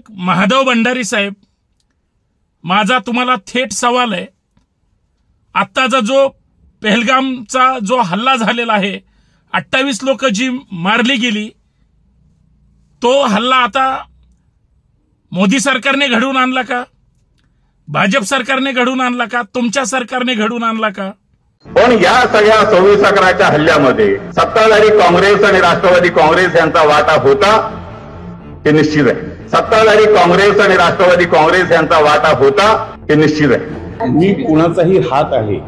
महादेव भंडारी साहेब, माझा तुम्हाला थेट सवाल आहे, आत्ताचा जो पहलगामचा जो हल्ला झालेला आहे, 28 लोक जी मारली गेली, तो हल्ला आता मोदी सरकारने घडवून आणला का? भाजप सरकारने घडवून आणला का? तुमच्या सरकारने घडवून आणला का? पण या सगळ्या 26 अकराच्या हल्ल्यामध्ये सत्ताधारी काँग्रेस आणि राष्ट्रवादी काँग्रेस यांचा वाटा होता हे निश्चित आहे. सत्ताधारी काँग्रेस आणि राष्ट्रवादी काँग्रेस यांचा वाटा होता हे निश्चित आहे. मी कुणाचाही हात आहे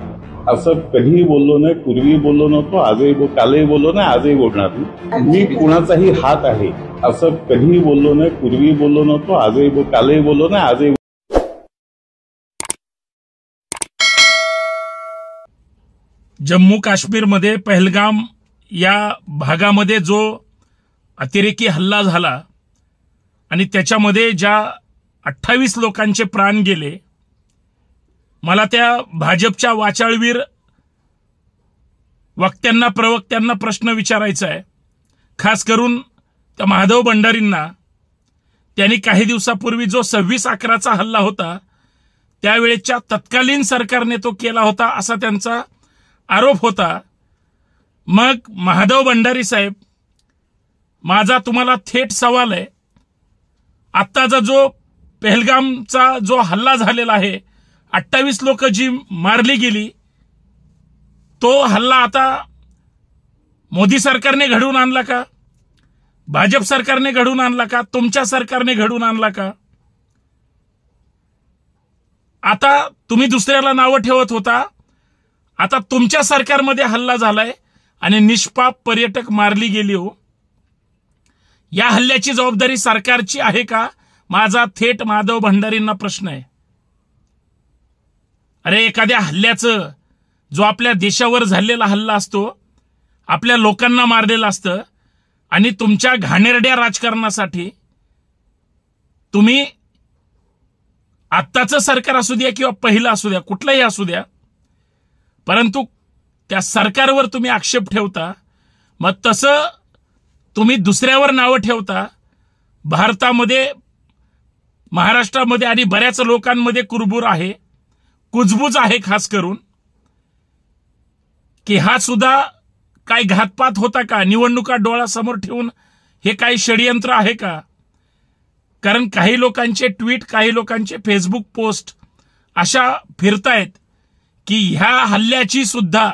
असं कधीही बोललो नाही, पूर्वी बोललो नव्हतो, आजही कालही बोललो नाही, आजही बोलणार नाही. मी कुणाचाही हात आहे असं कधीही बोललो नाही, पूर्वी बोललो नव्हतो, आजही कालही बोललो नाही, आजही. जम्मू काश्मीरमध्ये पहलगाम या भागामध्ये जो अतिरेकी हल्ला झाला आणि त्याच्यामध्ये ज्या 28 लोकांचे प्राण गेले, मला त्या भाजपच्या वाचाळवीर वक्त्यांना प्रवक्त्यांना प्रश्न विचारायचा आहे, खास करून त्या महादेव भंडारींना. त्यांनी काही दिवसापूर्वी जो 26 अकराचा हल्ला होता त्यावेळेच्या तत्कालीन सरकारने तो केला होता असा त्यांचा आरोप होता. मग महादेव भंडारी साहेब, माझा तुम्हाला थेट सवाल आहे, आत्ताचा जो पहलगामचा जो हल्ला झालेला आहे, 28 लोक जी मारली गेली, तो हल्ला आता मोदी सरकारने घडवून आणला का? भाजप सरकारने घडवून आणला का? तुमच्या सरकारने घडवून आणला का? आता तुम्ही दुसऱ्याला नावं ठेवत होता, आता तुमच्या सरकारमध्ये हल्ला झालाय आणि निष्पाप पर्यटक मारली गेली. हो, या हल्ल्याची जबाबदारी सरकारची आहे का? माझा थेट महादेव भंडारींना प्रश्न आहे. अरे, एखाद्या हल्ल्याचं, जो आपल्या देशावर झालेला हल्ला असतो, आपल्या लोकांना मारलेलं असतं, आणि तुमच्या घाणेरड्या राजकारणासाठी तुम्ही आत्ताचं सरकार असू द्या किंवा पहिलं असू द्या, कुठलंही असू द्या, परंतु त्या सरकारवर तुम्ही आक्षेप ठेवता. मग तसं तुम्ही दुसऱ्यावर नावं ठेवता. भारतामध्ये, महाराष्ट्रामध्ये आणि बऱ्याच लोकांमध्ये कुरबूर आहे, कुजबूज आहे, खास करून की हा सुद्धा काय घातपात होता का? निवडणुका डोळ्यासमोर ठेवून हे काही षडयंत्र आहे का? कारण काही लोकांचे ट्विट, काही लोकांचे फेसबुक पोस्ट अशा फिरतायत की ह्या हल्ल्याची सुद्धा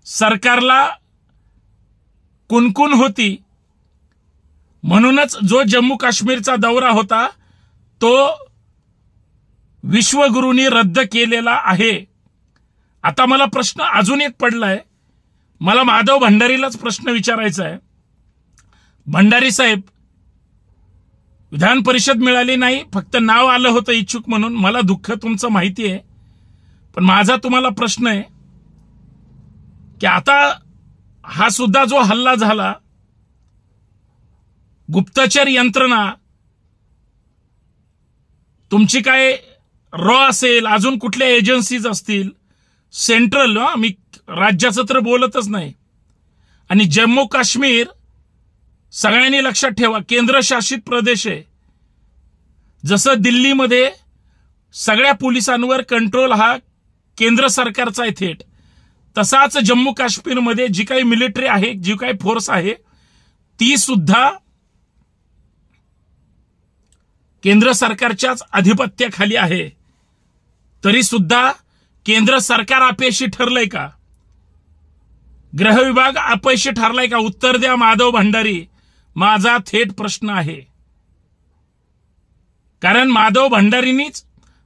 सरकारला कुणकुण होती, म्हणूनच जो जम्मू काश्मीरचा दौरा होता तो विश्वगुरूंनी रद्द केलेला आहे. आता मला प्रश्न अजून एक पडलाय, मला महादेव भंडारीलाच प्रश्न विचारायचा आहे. भंडारी साहेब, विधान परिषद मिळाली नाही, फक्त नाव आलं होतं इच्छुक म्हणून. मला दुःख तुमचं माहिती आहे, पण माझा तुम्हाला प्रश्न आहे की आता हा सुद्धा जो हल्ला झाला, गुप्तचर यंत्रणा तुमची काय रॉ असेल, अजून कुठल्या एजन्सीज असतील, सेंट्रल, मी राज्याचं तर बोलतच नाही, आणि जम्मू काश्मीर सगळ्यांनी लक्षात ठेवा केंद्रशासित प्रदेश आहे. जसं दिल्लीमध्ये सगळ्या पोलिसांवर कंट्रोल हा केंद्र सरकारचा आहे थेट, तसाच जम्मू काश्मीरमध्ये जी काही मिलिटरी आहे, जी काही फोर्स आहे, ती सुद्धा केंद्र सरकारच्याच अधिपत्याखाली आहे. तरी सुद्धा केंद्र सरकार अपयशी ठरलंय का? गृह विभाग अपयशी ठरलाय का? उत्तर द्या महादेव भंडारी, माझा थेट प्रश्न आहे. कारण महादेव भंडारींनीच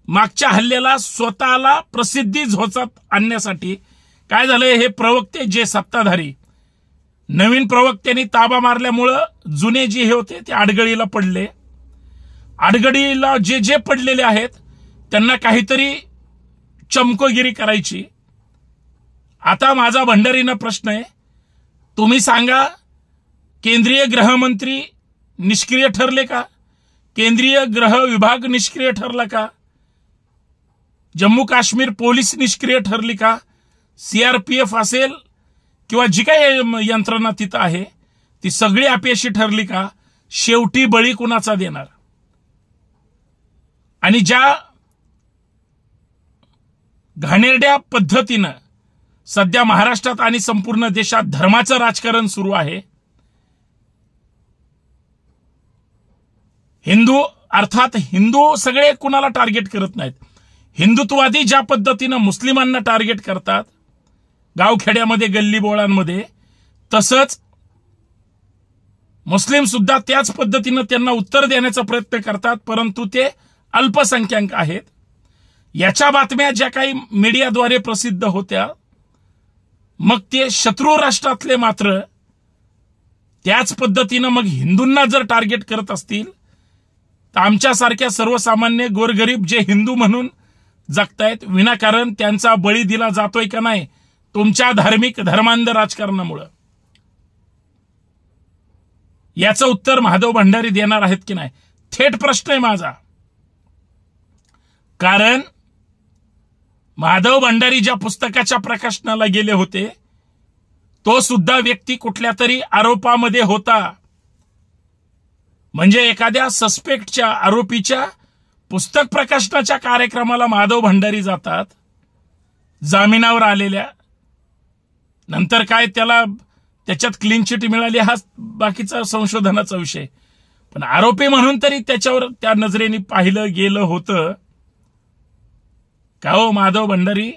मागच्या हल्ल्याला स्वतःला प्रसिद्धी झोचात आणण्यासाठी काय झालंय, हे प्रवक्ते जे सत्ताधारी, नवीन प्रवक्त्यांनी ताबा मारल्यामुळं जुने जे हे होते ते आडगळीला पडले. आडगळीला जे जे पडलेले आहेत त्यांना काहीतरी चमकोगिरी करायची. आता माझा भंडारींना प्रश्न आहे, तुम्ही सांगा, केंद्रीय गृहमंत्री निष्क्रिय ठरले का? केंद्रीय गृह विभाग निष्क्रिय ठरला का? जम्मू काश्मीर पोलीस निष्क्रिय ठरली का? सीआरपीएफ असेल किंवा जी काही यंत्रणा तिथं आहे ती सगळी अपयशी ठरली का? शेवटी बळी कुणाचा देणार? आणि ज्या घाणेरड्या पद्धतीनं सध्या महाराष्ट्रात आणि संपूर्ण देशात धर्माचं राजकारण सुरू आहे, हिंदू अर्थात हिंदू सगळे कुणाला टार्गेट करत नाहीत, हिंदुत्ववादी ज्या पद्धतीनं मुस्लिमांना टार्गेट करतात गावखेड्यामध्ये गल्लीबोळांमध्ये, तसंच मुस्लिम सुद्धा त्याच पद्धतीनं त्यांना उत्तर देण्याचा प्रयत्न करतात, परंतु ते अल्पसंख्याक आहेत. याच्या बातम्या ज्या काही मीडियाद्वारे प्रसिद्ध होत्या, मग ते शत्रू राष्ट्रातले मात्र त्याच पद्धतीनं मग हिंदूंना जर टार्गेट करत असतील तर आमच्यासारख्या सर्वसामान्य गोरगरीब जे हिंदू म्हणून जगतायत, विनाकारण त्यांचा बळी दिला जातोय का नाही तुमच्या धार्मिक धर्मांध राजकारणामुळे, याचं उत्तर महादेव भंडारी देणार आहेत की नाही, थेट प्रश्न आहे माझा. कारण महादेव भंडारी ज्या पुस्तकाच्या प्रकाशनाला गेले होते, तो सुद्धा व्यक्ती कुठल्या तरी आरोपामध्ये होता. म्हणजे एखाद्या सस्पेक्टच्या आरोपीच्या पुस्तक प्रकाशनाच्या कार्यक्रमाला महादेव भंडारी जातात, जामिनावर आलेल्या, नंतर काय त्याच्यात क्लीन चिट मिळाली हा बाकीचा संशोधनाचा विषय, पण आरोपी म्हणून तरी त्याच्यावर त्या नजरेने पाहिलं गेलं होतं का हो महादेव भंडारी?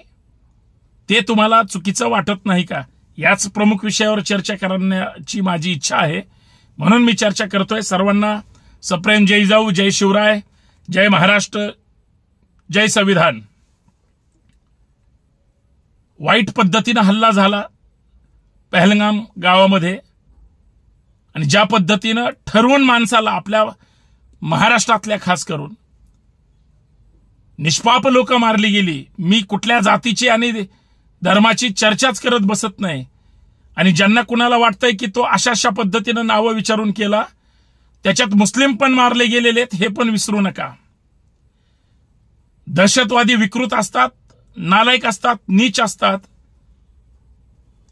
ते तुम्हाला चुकीचं वाटत नाही का? याच प्रमुख विषयावर चर्चा करण्याची माझी इच्छा आहे, म्हणून मी चर्चा करतोय. सर्वांना सप्रेम जय जाऊ, जय शिवराय, जय महाराष्ट्र, जय संविधान. वाईट पद्धतीनं हल्ला झाला पहलगाम गावामध्ये, आणि ज्या पद्धतीनं ठरवून माणसाला आपल्या महाराष्ट्रातल्या खास करून निष्पाप लोक मारली गेली. मी कुठल्या जातीची आणि धर्माची चर्चाच करत बसत नाही, आणि ज्यांना कुणाला वाटतंय की तो अशा पद्धतीनं नावं विचारून केला, त्याच्यात मुस्लिम पण मारले गेलेले आहेत हे पण विसरू नका. दहशतवादी विकृत असतात, नालायक असतात, नीच असतात,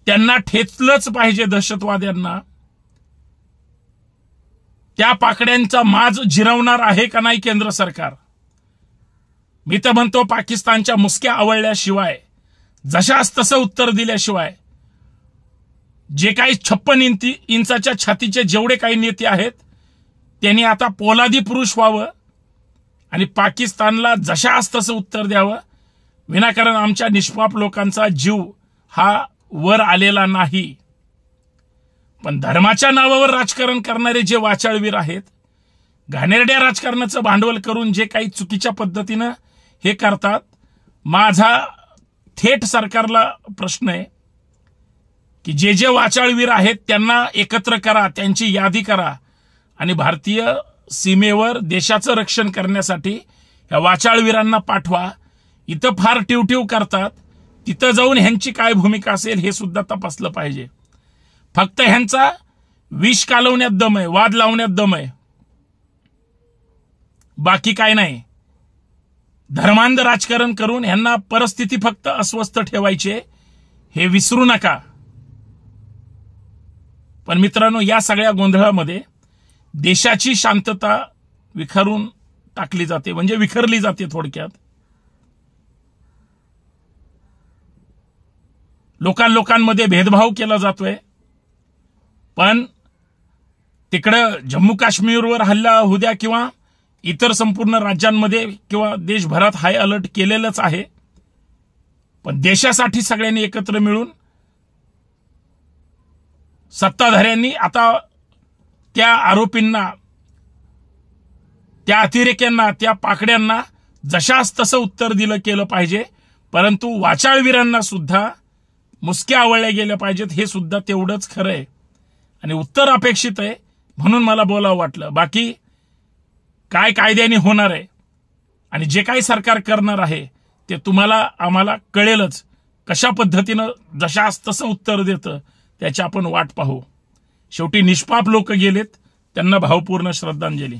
त्यांना ठेचलंच पाहिजे. दहशतवाद्यांना त्या पाकड्यांचा माज जिरवणार आहे का नाही केंद्र सरकार? मी तर म्हणतो पाकिस्तानच्या मुसक्या आवळल्याशिवाय, जशास तसं उत्तर दिल्याशिवाय, जे काही 56 इंचाच्या छातीचे जेवढे काही नेते आहेत त्यांनी आता पोलादी पुरुष व्हावं आणि पाकिस्तानला जशास तसं उत्तर द्यावं. विनाकारण आमच्या निष्पाप लोकांचा जीव हा वर आलेला नाही. पण धर्माच्या नावावर राजकारण करणारे जे वाचाळवीर आहेत, घाणेरड्या राजकारणाचं भांडवल करून जे काही चुकीच्या पद्धतीनं हे करतात, माझा थेट सरकारला प्रश्न आहे की जे जे वाचाळवीर आहेत त्यांना एकत्र करा, त्यांची यादी करा, आणि भारतीय सीमेवर देशाचं रक्षण करण्यासाठी या वाचाळवीरांना पाठवा. इथं फार टिवटिव करतात, तिथं जाऊन ह्यांची काय भूमिका असेल हे सुद्धा तपासलं पाहिजे. फक्त ह्यांचा विष कालवण्यात दम आहे, वाद लावण्यात दम आहे, बाकी काय नाही. धर्मांध राजकारण करून ह्यांना परिस्थिती फक्त अस्वस्थ ठेवायचे हे विसरू नका. पण मित्रांनो, या सगळ्या गोंधळामध्ये देशाची शांतता विखरून टाकली जाते, म्हणजे विखरली जाते. थोडक्यात लोकांमध्ये भेदभाव केला जातोय. पण तिकडं जम्मू काश्मीरवर हल्ला होऊ द्या किंवा इतर संपूर्ण राज्यांमध्ये किंवा देशभरात हाय अलर्ट केलेलंच आहे, पण देशासाठी सगळ्यांनी एकत्र मिळून सत्ताधाऱ्यांनी आता त्या आरोपींना, त्या अतिरेक्यांना, त्या पाकड्यांना जशास तसं उत्तर दिलं केलं पाहिजे. परंतु वाचाळवीरांना सुद्धा मुसक्या आवळल्या गेल्या पाहिजेत, हे सुद्धा तेवढंच खरं आहे आणि उत्तर अपेक्षित आहे. म्हणून मला बोलावं वाटलं. बाकी काय कायद्याने होणार आहे आणि जे काही सरकार करणार आहे ते तुम्हाला आम्हाला कळेलच. कशा पद्धतीनं जशास तसं उत्तर देतं त्याची आपण वाट पाहू. शेवटी निष्पाप लोक गेलेत, त्यांना भावपूर्ण श्रद्धांजली.